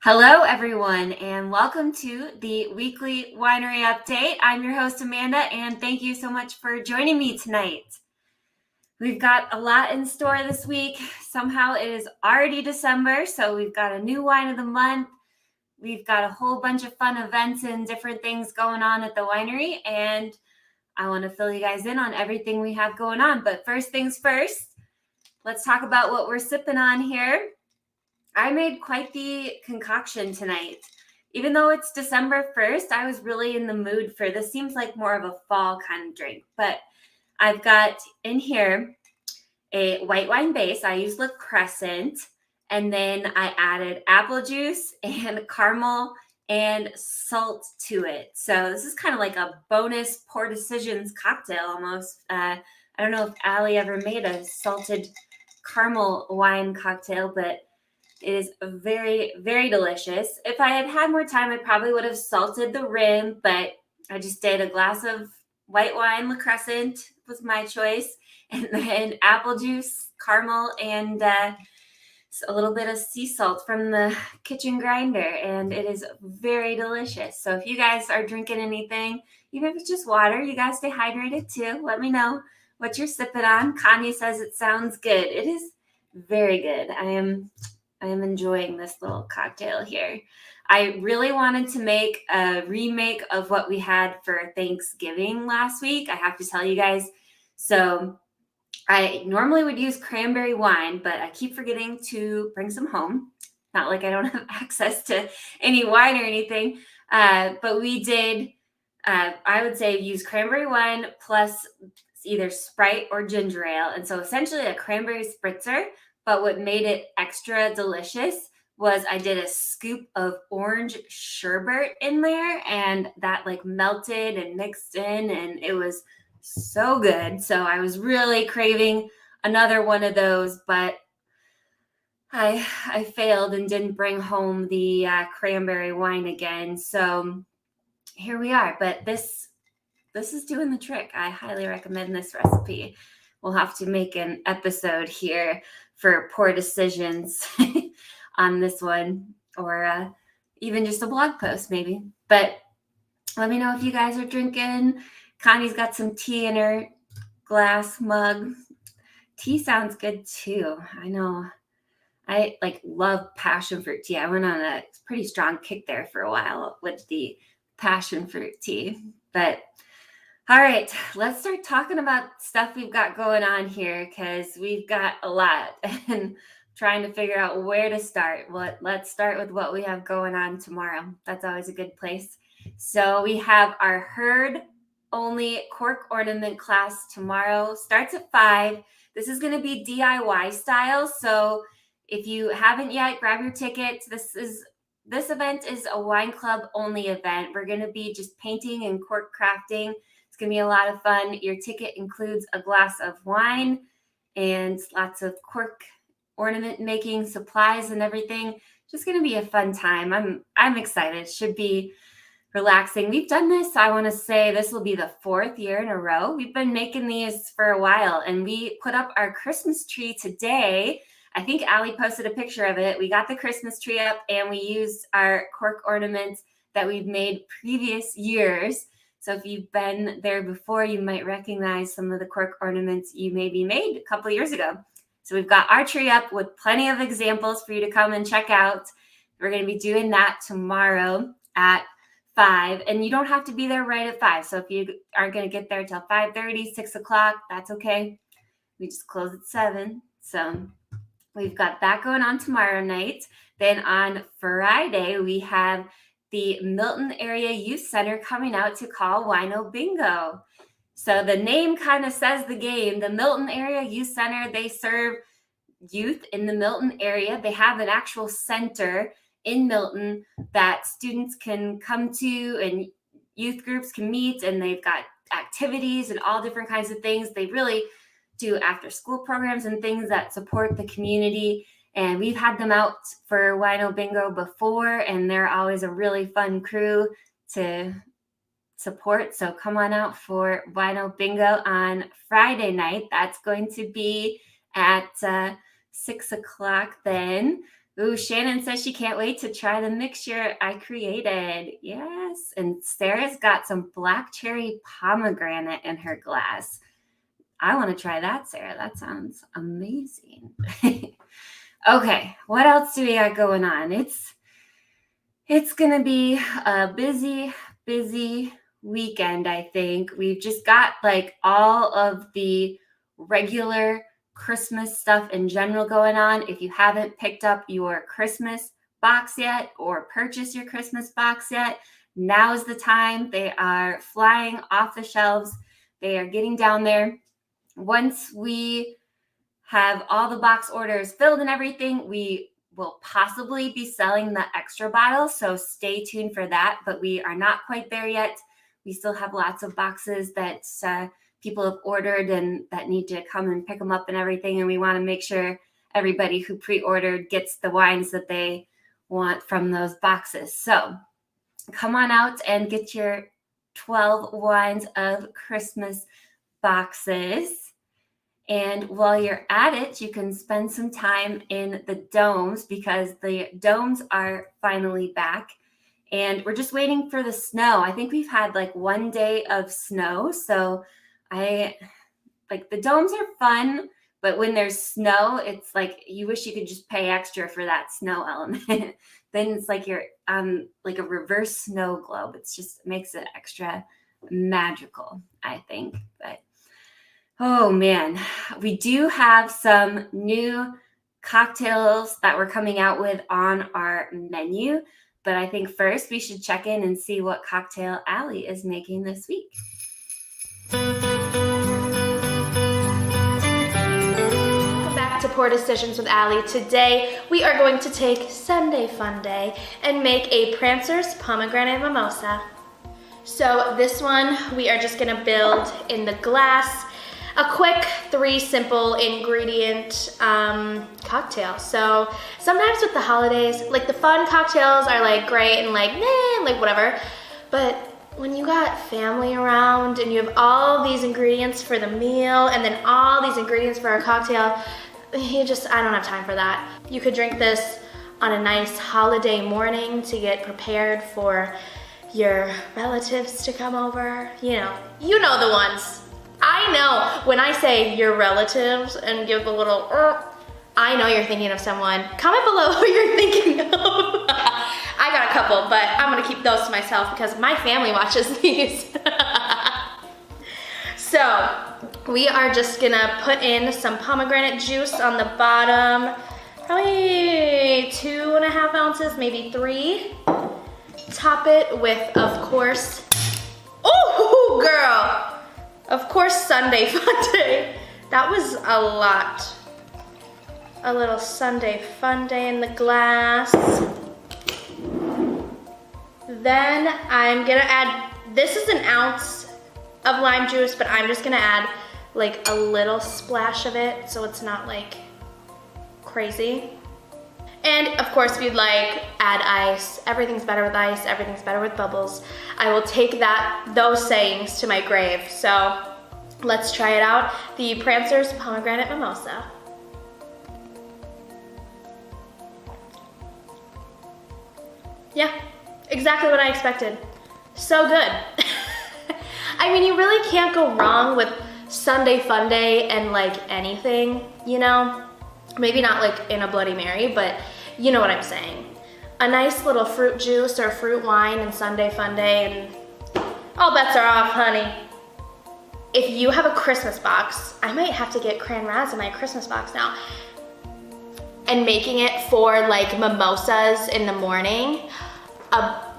Hello, everyone, and welcome to the weekly winery update. I'm your host, Amanda, and thank you so much for joining me tonight. We've got a lot in store this week. Somehow it is already December, so we've got a new wine of the month. We've got a whole bunch of fun events and different things going on at the winery, and I want to fill you guys in on everything we have going on. But first things first, let's talk about what we're sipping on here. I made quite the concoction tonight. Even though it's December 1st, I was really in the mood for this. Seems like more of a fall kind of drink. But I've got in here a white wine base. I used La Crescent. And then I added apple juice and caramel and salt to it. So this is kind of like a bonus Pour Decisions cocktail almost. I don't know if Allie ever made a salted caramel wine cocktail, but it is very, very delicious. If I had had more time, I probably would have salted the rim, but I just did a glass of white wine. La Crescent was my choice. And then apple juice, caramel, and a little bit of sea salt from the kitchen grinder. And it is very delicious. So if you guys are drinking anything, even if it's just water, you guys stay hydrated too. Let me know what you're sipping on. Connie says it sounds good. It is very good. I am enjoying this little cocktail here. I really wanted to make a remake of what we had for Thanksgiving last week. I have to tell you guys. So I normally would use cranberry wine, but I keep forgetting to bring some home. Not like I don't have access to any wine or anything. But we did, I would say, use cranberry wine plus either Sprite or ginger ale. And so essentially a cranberry spritzer. But what made it extra delicious was I did a scoop of orange sherbet in there, and that like melted and mixed in, and it was so good. So I was really craving another one of those, but I failed and didn't bring home the cranberry wine again. So here we are. But this is doing the trick. I highly recommend this recipe. We'll have to make an episode here for Pour Decisions on this one, or even just a blog post maybe. But let me know if you guys are drinking. Connie's got some tea in her glass mug. Tea sounds good too. I know. I love passion fruit tea. I went on a pretty strong kick there for a while with the passion fruit tea. But all right, let's start talking about stuff we've got going on here, because we've got a lot and trying to figure out where to start. Let's start with what we have going on tomorrow. That's always a good place. So we have our herd only cork ornament class tomorrow. Starts at 5. This is going to be DIY style. So if you haven't yet, grab your tickets. This event is a wine club only event. We're going to be just painting and cork crafting. It's going to be a lot of fun. Your ticket includes a glass of wine and lots of cork ornament making supplies and everything. Just going to be a fun time. I'm excited. Should be relaxing. We've done this, I want to say this will be the 4th year in a row. We've been making these for a while, and we put up our Christmas tree today. I think Allie posted a picture of it. We got the Christmas tree up, and we used our cork ornaments that we've made previous years. So if you've been there before, you might recognize some of the cork ornaments you maybe made a couple years ago. So we've got our tree up with plenty of examples for you to come and check out. We're going to be doing that tomorrow at 5. And you don't have to be there right at 5. So if you aren't going to get there till 5:30, 6 o'clock, that's okay. We just close at 7. So we've got that going on tomorrow night. Then on Friday, we have the Milton Area Youth Center coming out to call Wino Bingo. So the name kind of says the game. The Milton Area Youth Center, they serve youth in the Milton area. They have an actual center in Milton that students can come to and youth groups can meet, and they've got activities and all different kinds of things. They really do after school programs and things that support the community. And we've had them out for Wino Bingo before, and they're always a really fun crew to support. So come on out for Wino Bingo on Friday night. That's going to be at 6 o'clock then. Ooh, Shannon says she can't wait to try the mixture I created. Yes. And Sarah's got some black cherry pomegranate in her glass. I want to try that, Sarah. That sounds amazing. Okay, what else do we got going on? It's gonna be a busy weekend, I think. We've just got like all of the regular Christmas stuff in general going on. If you haven't picked up your Christmas box yet or purchased your Christmas box yet, now is the time. They are flying off the shelves. They are getting down there. Once we have all the box orders filled and everything, we will possibly be selling the extra bottles. So stay tuned for that, but we are not quite there yet. We still have lots of boxes that people have ordered and that need to come and pick them up and everything. And we want to make sure everybody who pre-ordered gets the wines that they want from those boxes. So come on out and get your 12 wines of Christmas boxes. And while you're at it, you can spend some time in the domes because the domes are finally back. And we're just waiting for the snow. I think we've had like 1 day of snow. So the domes are fun, but when there's snow, it's like you wish you could just pay extra for that snow element. Then it's like you're on like a reverse snow globe. It's just makes it extra magical, I think. But oh man, we do have some new cocktails that we're coming out with on our menu. But I think first we should check in and see what cocktail Allie is making this week. Welcome back to Poor Decisions with Allie. Today we are going to take Sunday Fun Day and make a Prancers Pomegranate Mimosa. So this one we are just gonna build in the glass. A quick 3 simple ingredient cocktail. So sometimes with the holidays, like the fun cocktails are like great and like, like whatever. But when you got family around and you have all these ingredients for the meal and then all these ingredients for a cocktail, I don't have time for that. You could drink this on a nice holiday morning to get prepared for your relatives to come over. You know the ones. I know when I say your relatives and give a little, I know you're thinking of someone. Comment below who you're thinking of. I got a couple, but I'm gonna keep those to myself because my family watches these. So we are just gonna put in some pomegranate juice on the bottom, probably 2.5 ounces, maybe 3. Top it with, of course, oh girl! Of course, Sunday Fun Day. That was a lot. A little Sunday Fun Day in the glass. Then I'm gonna add, this is 1 ounce of lime juice, but I'm just gonna add like a little splash of it so it's not like crazy. And of course, if you'd like, add ice. Everything's better with ice, everything's better with bubbles. I will take those sayings to my grave. So let's try it out. The Prancers Pomegranate Mimosa. Yeah, exactly what I expected. So good. I mean, you really can't go wrong with Sunday Fun Day and like anything, Maybe not like in a Bloody Mary, but you know what I'm saying. A nice little fruit juice or fruit wine and Sunday Fun Day and all bets are off, honey. If you have a Christmas box, I might have to get Cranberry in my Christmas box now. And making it for like mimosas in the morning.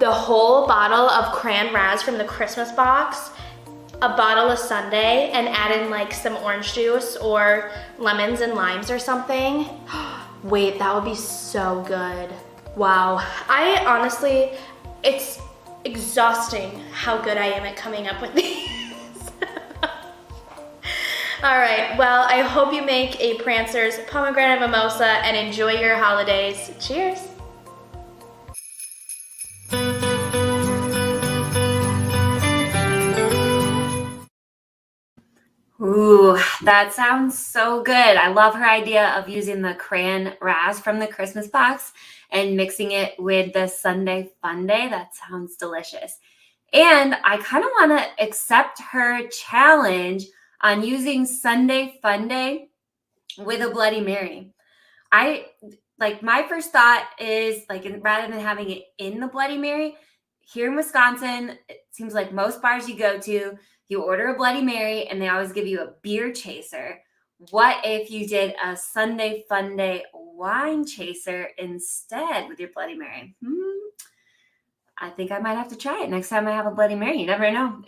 The whole bottle of Cranberry from the Christmas box, a bottle of Sunday, and add in like some orange juice or lemons and limes or something. Wait, that would be so good. Wow. I honestly, it's exhausting how good I am at coming up with these. All right, well, I hope you make a Prancers Pomegranate Mimosa and enjoy your holidays. Cheers. Ooh, that sounds so good. I love her idea of using the cran ras from the Christmas box and mixing it with the Sunday Funday. That sounds delicious. And I kind of want to accept her challenge on using Sunday Funday with a Bloody Mary. I like my first thought is like rather than having it in the Bloody Mary, here in Wisconsin, it seems like most bars you go to, you order a Bloody Mary and they always give you a beer chaser. What if you did a Sunday Funday wine chaser instead with your Bloody Mary? I think I might have to try it next time I have a Bloody Mary. You never know.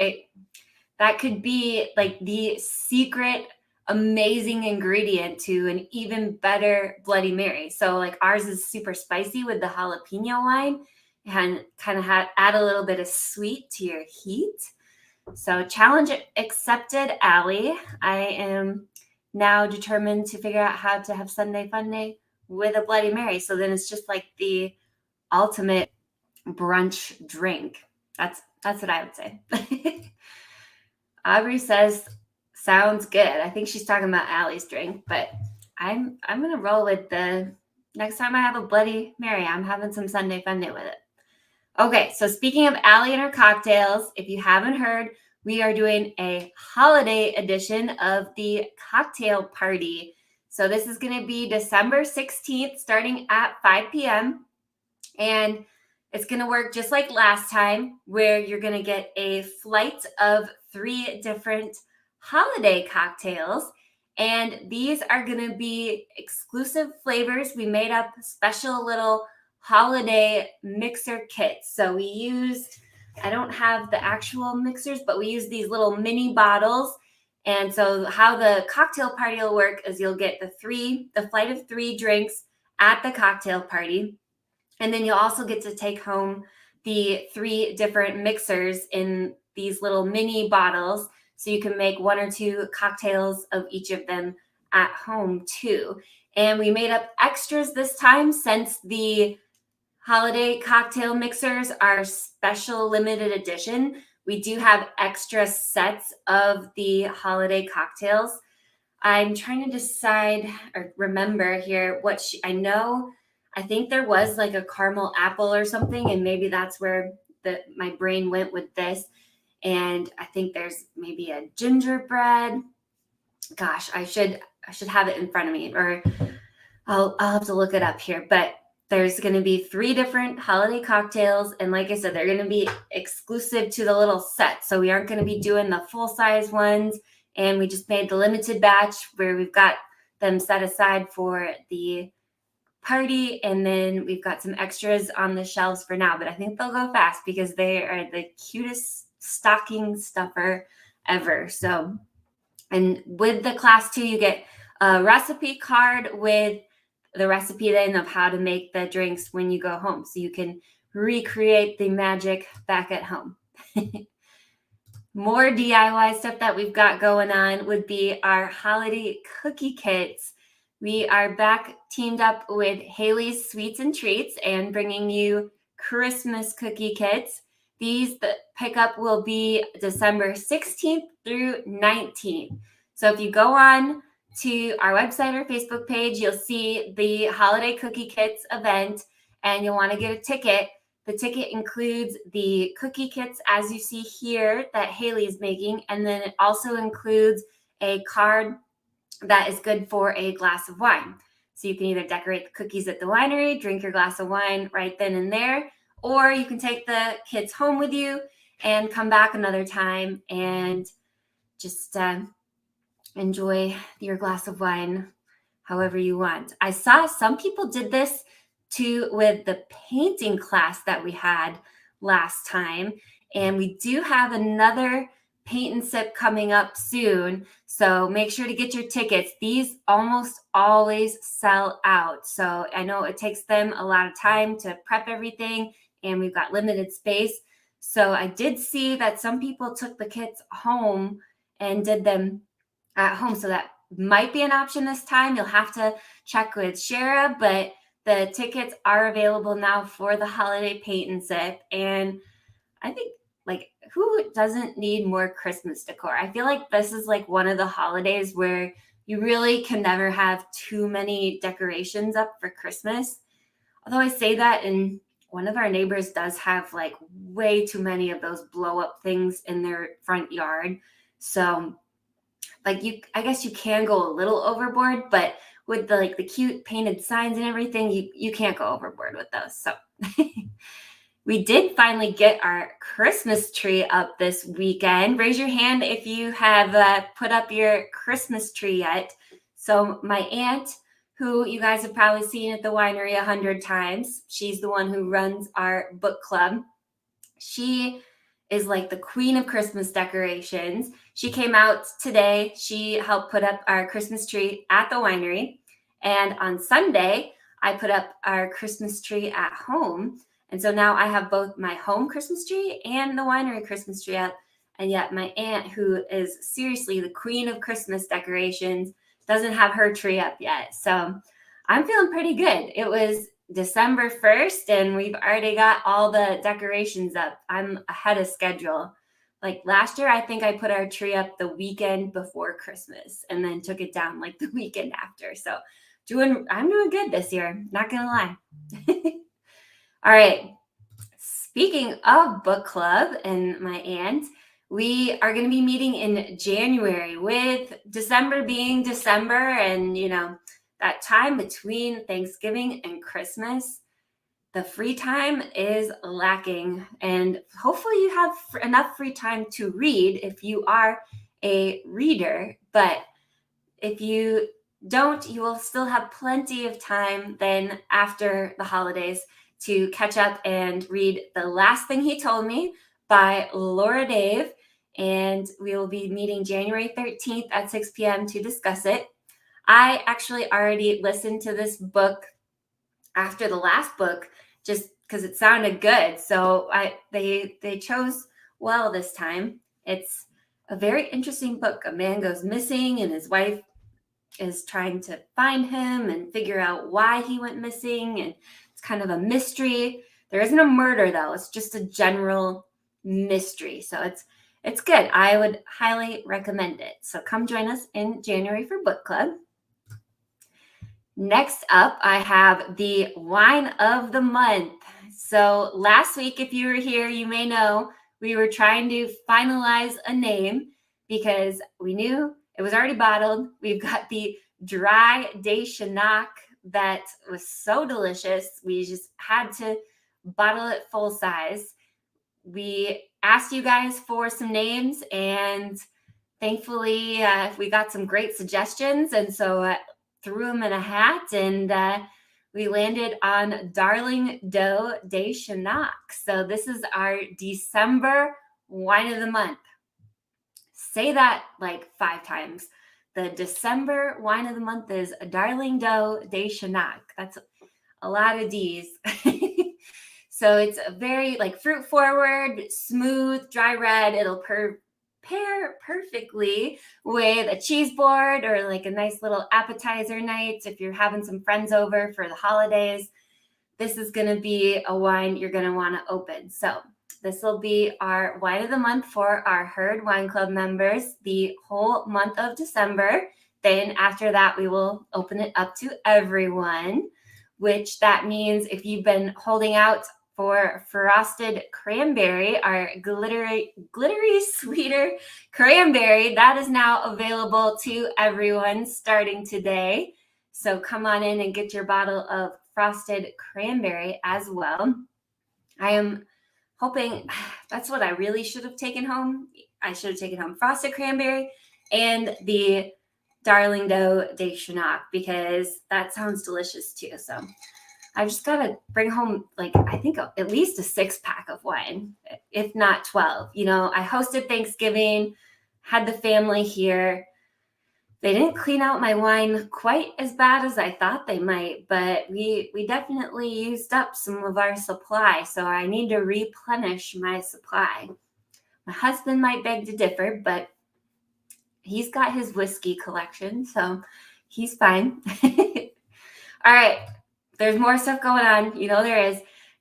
That could be like the secret amazing ingredient to an even better Bloody Mary. So like ours is super spicy with the jalapeno wine and kind of add a little bit of sweet to your heat. So challenge accepted, Allie. I am now determined to figure out how to have Sunday Funday with a Bloody Mary. So then it's just like the ultimate brunch drink. That's what I would say. Aubrey says, sounds good. I think she's talking about Allie's drink, but I'm gonna roll with the next time I have a Bloody Mary, I'm having some Sunday Funday with it. Okay, so speaking of Allie and her cocktails, if you haven't heard, we are doing a holiday edition of the cocktail party. So this is gonna be December 16th, starting at 5 p.m. And it's going to work just like last time, where you're going to get a flight of 3 different holiday cocktails. And these are going to be exclusive flavors. We made up special little holiday mixer kits. So we used, I don't have the actual mixers, but we use these little mini bottles. And so how the cocktail party will work is you'll get the flight of 3 drinks at the cocktail party. And then you'll also get to take home the 3 different mixers in these little mini bottles. So you can make 1 or 2 cocktails of each of them at home too. And we made up extras this time since the holiday cocktail mixers are special limited edition. We do have extra sets of the holiday cocktails. I'm trying to decide or remember here what I think there was like a caramel apple or something, and maybe that's where my brain went with this. And I think there's maybe a gingerbread. Gosh, I should have it in front of me, or I'll have to look it up here. But there's going to be 3 different holiday cocktails, and like I said, they're going to be exclusive to the little set. So we aren't going to be doing the full size ones, and we just made the limited batch where we've got them set aside for the party, and then we've got some extras on the shelves for now, but I think they'll go fast because they are the cutest stocking stuffer ever. So, and with the class 2, you get a recipe card with the recipe then of how to make the drinks when you go home, so you can recreate the magic back at home. More DIY stuff that we've got going on would be our holiday cookie kits. We are back teamed up with Haley's Sweets and Treats and bringing you Christmas cookie kits. The pickup will be December 16th through 19th. So if you go on to our website or Facebook page, you'll see the holiday cookie kits event, and you'll want to get a ticket. The ticket includes the cookie kits as you see here that Haley's making, and then it also includes a card that is good for a glass of wine. So you can either decorate the cookies at the winery, drink your glass of wine right then and there, or you can take the kits home with you and come back another time and just enjoy your glass of wine however you want. I saw some people did this too with the painting class that we had last time, and we do have another paint and sip coming up soon, so make sure to get your tickets. These almost always sell out, so I know it takes them a lot of time to prep everything, and we've got limited space. So I did see that some people took the kits home and did them at home, so that might be an option this time. You'll have to check with Shara, but the tickets are available now for the holiday paint and sip, and I think like, who doesn't need more Christmas decor? I feel like this is like one of the holidays where you really can never have too many decorations up for Christmas. Although I say that, and one of our neighbors does have like way too many of those blow up things in their front yard. So like I guess you can go a little overboard, but with the cute painted signs and everything, you can't go overboard with those. So we did finally get our Christmas tree up this weekend. Raise your hand if you have put up your Christmas tree yet. So my aunt, who you guys have probably seen at the winery 100 times, she's the one who runs our book club. She is like the queen of Christmas decorations. She came out today. She helped put up our Christmas tree at the winery. And on Sunday, I put up our Christmas tree at home. And so now I have both my home Christmas tree and the winery Christmas tree up. And yet my aunt, who is seriously the queen of Christmas decorations, doesn't have her tree up yet. So I'm feeling pretty good. It was December 1st and we've already got all the decorations up. I'm ahead of schedule. Like last year, I think I put our tree up the weekend before Christmas and then took it down like the weekend after. So I'm doing good this year, not gonna lie. All right. Speaking of book club and my aunt, we are going to be meeting in January, with December being December and, that time between Thanksgiving and Christmas. The free time is lacking, and hopefully you have enough free time to read if you are a reader. But if you don't, you will still have plenty of time then after the holidays to catch up and read The Last Thing He Told Me by Laura Dave. And we will be meeting January 13th at 6 p.m. to discuss it. I actually already listened to this book after the last book just because it sounded good. So they chose well this time. It's a very interesting book. A man goes missing and his wife is trying to find him and figure out why he went missing. And it's kind of a mystery. There isn't a murder though. It's just a general mystery. So it's good. I would highly recommend it. So come join us in January for book club. Next up, I have the wine of the month. So last week, if you were here, you may know we were trying to finalize a name because we knew it was already bottled. We've got the dry de Chinook that was so delicious. We just had to bottle it full size. We asked you guys for some names, and thankfully we got some great suggestions. And so threw them in a hat, and we landed on Darling Doe de Chinook. So this is our December wine of the month. Say that like 5 times. The December wine of the month is a Darling Doe de Chinook. That's a lot of D's. So it's a very like fruit forward, smooth, dry red. It'll pair perfectly with a cheese board or like a nice little appetizer night if you're having some friends over for the holidays. This is going to be a wine you're going to want to open. So this will be our wine of the month for our Herd Wine Club members the whole month of December. Then after that, we will open it up to everyone, which that means if you've been holding out for Frosted Cranberry, our glittery sweeter cranberry, that is now available to everyone starting today. So come on in and get your bottle of Frosted Cranberry as well. I am hoping that's what I really should have taken home. I should have taken home Frosted Cranberry and the Darling Doe de Chinook because that sounds delicious too. So I just got to bring home, like, I think at least a 6-pack of wine, if not 12. I hosted Thanksgiving, had the family here. They didn't clean out my wine quite as bad as I thought they might, but we definitely used up some of our supply. So I need to replenish my supply. My husband might beg to differ, but he's got his whiskey collection, so he's fine. All right. There's more stuff going on. There is.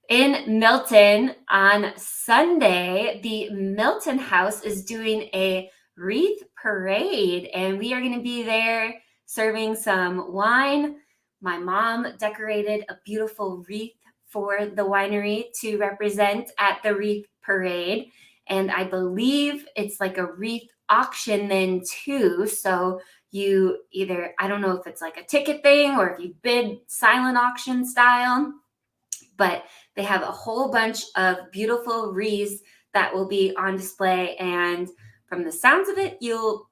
In Milton on Sunday, the Milton House is doing a wreath parade, and we are going to be there serving some wine. My mom decorated a beautiful wreath for the winery to represent at the wreath parade. And I believe it's like a wreath auction then too. So you either, I don't know if it's like a ticket thing or if you bid silent auction style, but they have a whole bunch of beautiful wreaths that will be on display. And from the sounds of it, you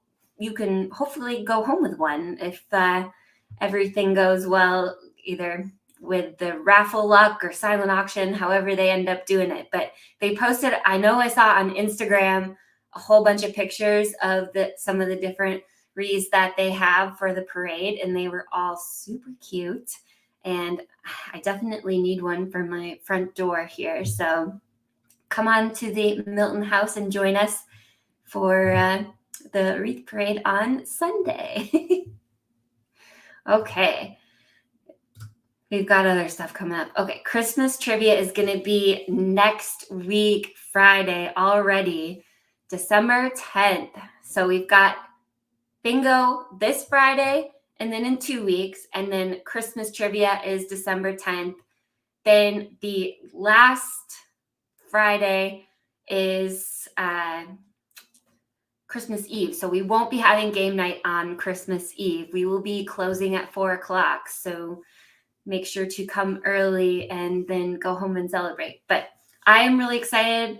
can hopefully go home with one if everything goes well, either with the raffle luck or silent auction, however they end up doing it. But they posted, I know I saw on Instagram a whole bunch of pictures of some of the different wreaths that they have for the parade, and they were all super cute. And I definitely need one for my front door here. So come on to the Milton House and join us for the wreath parade on Sunday. Okay. We've got other stuff coming up. Okay, Christmas trivia is going to be next week, Friday already, December 10th. So we've got bingo this Friday, and then in 2 weeks, and then Christmas trivia is December 10th. Then the last Friday is Christmas Eve. So we won't be having game night on Christmas Eve. We will be closing at 4:00. So make sure to come early and then go home and celebrate. But I am really excited.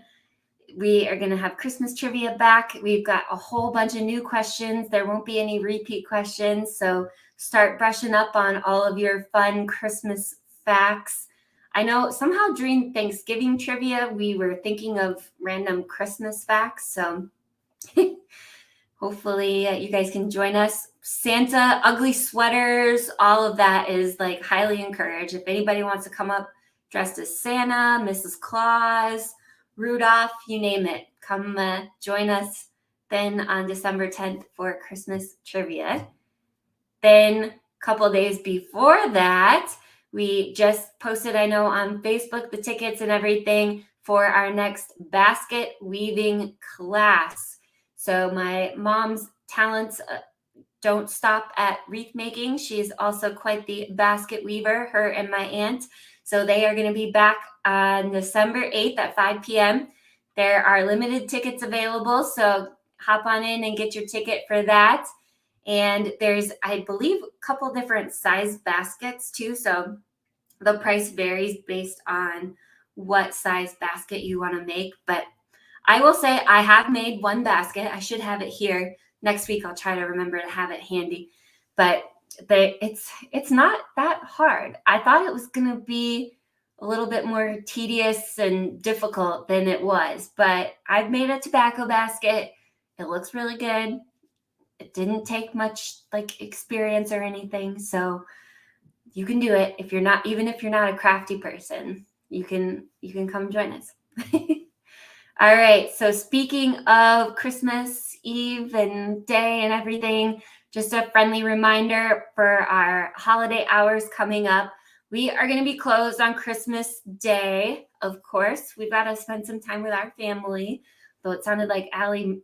We are going to have Christmas trivia back. We've got a whole bunch of new questions. There won't be any repeat questions. So start brushing up on all of your fun Christmas facts. I know somehow during Thanksgiving trivia, we were thinking of random Christmas facts. So hopefully you guys can join us. Santa, ugly sweaters, all of that is like highly encouraged. If anybody wants to come up dressed as Santa, Mrs. Claus, Rudolph, you name it, come join us then on December 10th for Christmas trivia. Then a couple days before that, we just posted, I know, on Facebook the tickets and everything for our next basket weaving class. So my mom's talents don't stop at wreath making. She's also quite the basket weaver, her and my aunt. So they are going to be back on December 8th at 5 p.m. There are limited tickets available, so hop on in and get your ticket for that. And there's, I believe, a couple different size baskets too. So the price varies based on what size basket you want to make. But I will say I have made one basket. I should have it here. Next week, I'll try to remember to have it handy. But it's not that hard. I thought it was going to be a little bit more tedious and difficult than it was. But I've made a tobacco basket. It looks really good. It didn't take much like experience or anything. So you can do it if you're not, even if you're not a crafty person, you can come join us. All right. So speaking of Christmas Eve and day and everything, just a friendly reminder for our holiday hours coming up. We are going to be closed on Christmas Day. Of course, we've got to spend some time with our family, though it sounded like Allie,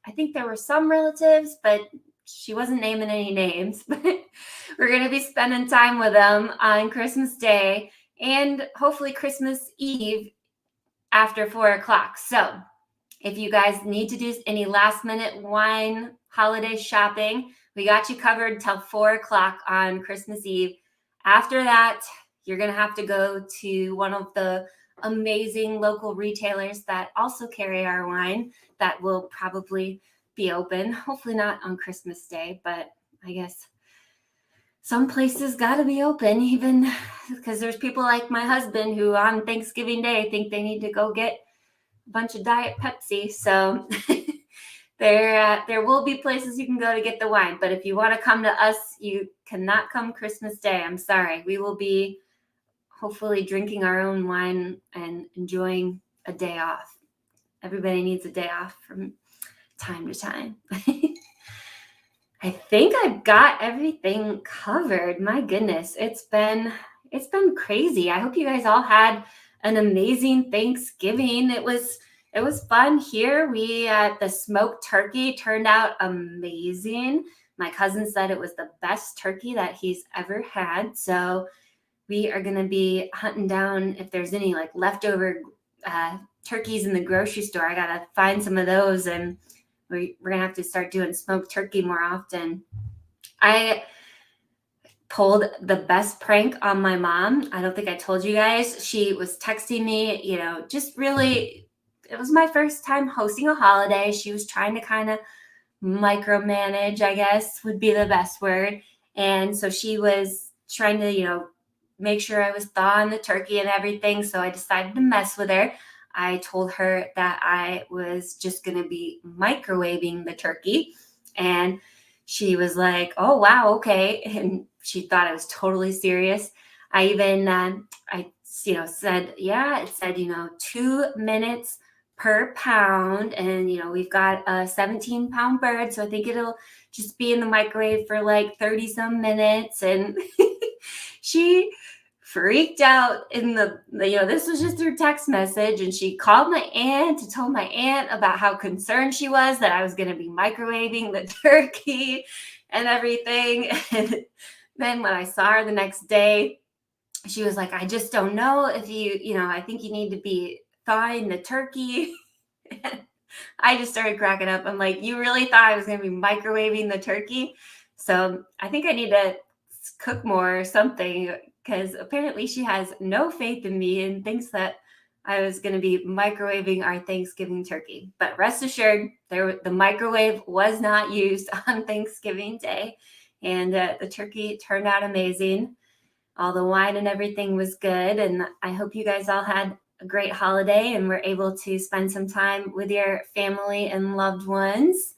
I think there were some relatives, but she wasn't naming any names. But we're going to be spending time with them on Christmas Day and hopefully Christmas Eve after 4:00. So if you guys need to do any last minute wine holiday shopping, we got you covered till 4:00 on Christmas Eve. After that, you're going to have to go to one of the amazing local retailers that also carry our wine that will probably be open. Hopefully not on Christmas Day, but I guess some places got to be open, even because there's people like my husband who on Thanksgiving Day think they need to go get a bunch of Diet Pepsi. So there will be places you can go to get the wine. But if you want to come to us, you cannot come Christmas Day. I'm sorry. We will be hopefully drinking our own wine and enjoying a day off. Everybody needs a day off from time to time. I think I've got everything covered. My goodness, it's been it's been crazy. I hope you guys all had an amazing Thanksgiving. It was fun here. The smoked turkey turned out amazing. My cousin said it was the best turkey that he's ever had. So we are going to be hunting down if there's any like leftover turkeys in the grocery store. I got to find some of those, and we're going to have to start doing smoked turkey more often. I pulled the best prank on my mom. I don't think I told you guys. She was texting me, just really, it was my first time hosting a holiday. She was trying to kind of micromanage, I guess would be the best word. And so she was trying to, make sure I was thawing the turkey and everything. So I decided to mess with her. I told her that I was just going to be microwaving the turkey. And she was like, oh, wow, okay. And she thought I was totally serious. I even, said, yeah, it said, 2 minutes per pound. And, we've got a 17-pound bird. So I think it'll just be in the microwave for like 30 some minutes. And she freaked out this was just through text message. And she called my aunt to tell my aunt about how concerned she was that I was going to be microwaving the turkey and everything. And then when I saw her the next day, she was like, I just don't know if I think you need to be thawing the turkey. I just started cracking up. I'm like, you really thought I was going to be microwaving the turkey? So I think I need to cook more or something, because apparently she has no faith in me and thinks that I was going to be microwaving our Thanksgiving turkey. But rest assured, the microwave was not used on Thanksgiving Day, and the turkey turned out amazing. All the wine and everything was good, and I hope you guys all had a great holiday and were able to spend some time with your family and loved ones.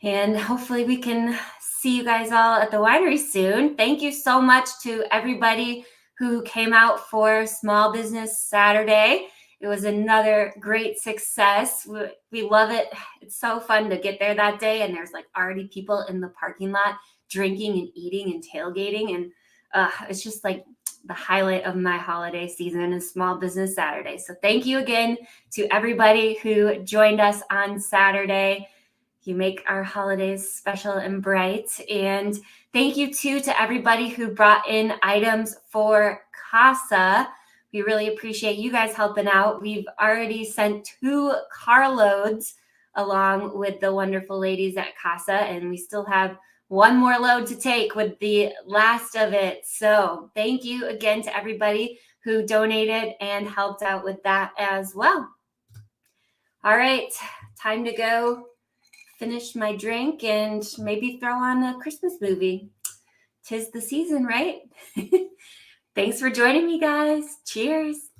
And hopefully we can see you guys all at the winery soon. Thank you so much to everybody who came out for Small Business Saturday. It was another great success. We love it. It's so fun to get there that day, and there's like already people in the parking lot drinking and eating and tailgating, and it's just like the highlight of my holiday season is Small Business Saturday. So thank you again to everybody who joined us on Saturday. You make our holidays special and bright. And thank you too to everybody who brought in items for Casa. We really appreciate you guys helping out. We've already sent 2 carloads along with the wonderful ladies at Casa, and we still have 1 more load to take with the last of it. So thank you again to everybody who donated and helped out with that as well. All right, time to go finish my drink and maybe throw on a Christmas movie. 'Tis the season, right? Thanks for joining me, guys. Cheers.